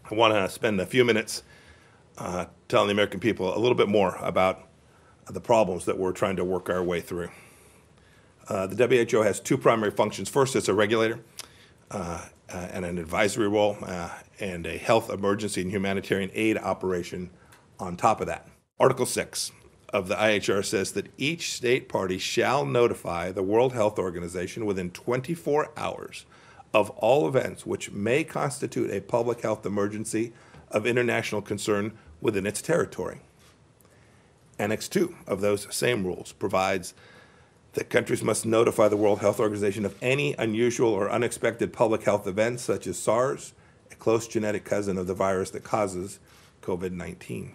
I want to spend a few minutes telling the American people a little bit more about the problems that we're trying to work our way through. The WHO has two primary functions. First, it's a regulator and an advisory role and a health emergency and humanitarian aid operation on top of that. Article 6 of the IHR says that each state party shall notify the World Health Organization within 24 hours of all events which may constitute a public health emergency of international concern within its territory. Annex 2 of those same rules provides that countries must notify the World Health Organization of any unusual or unexpected public health events such as SARS, a close genetic cousin of the virus that causes COVID-19.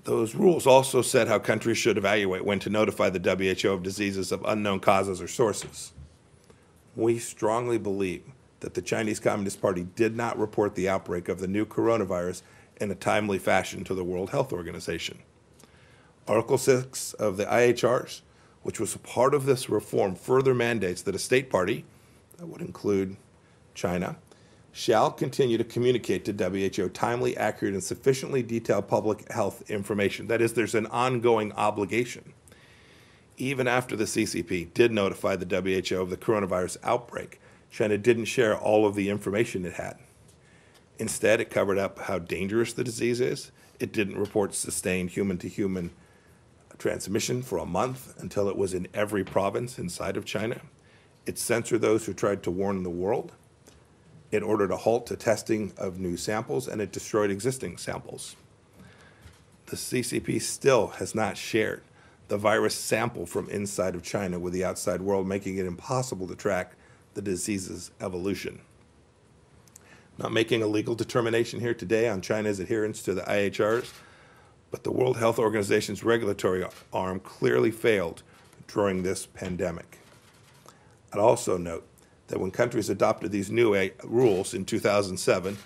Those rules also set how countries should evaluate when to notify the WHO of diseases of unknown causes or sources. We strongly believe that the Chinese Communist Party did not report the outbreak of the new coronavirus in a timely fashion to the World Health Organization. Article 6 of the IHRs, which was a part of this reform, further mandates that a state party, that would include China, shall continue to communicate to WHO timely, accurate, and sufficiently detailed public health information. That is, there's an ongoing obligation. Even after the CCP did notify the WHO of the coronavirus outbreak, China didn't share all of the information it had. Instead, it covered up how dangerous the disease is. It didn't report sustained human-to-human transmission for a month until it was in every province inside of China. It censored those who tried to warn the world. It ordered a halt to testing of new samples, and it destroyed existing samples. The CCP still has not shared the virus sample from inside of China with the outside world, making it impossible to track the disease's evolution. Not making a legal determination here today on China's adherence to the IHRs, but the World Health Organization's regulatory arm clearly failed during this pandemic. I'd also note that when countries adopted these new rules in 2007,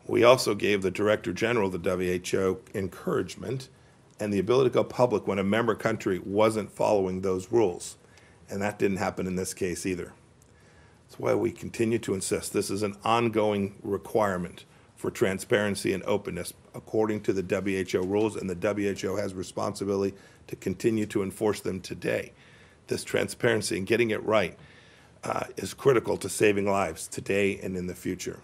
we also gave the Director General of the WHO encouragement and the ability to go public when a member country wasn't following those rules. And that didn't happen in this case either. That's why we continue to insist this is an ongoing requirement for transparency and openness according to the WHO rules, and the WHO has responsibility to continue to enforce them today. This transparency and getting it right is critical to saving lives today and in the future.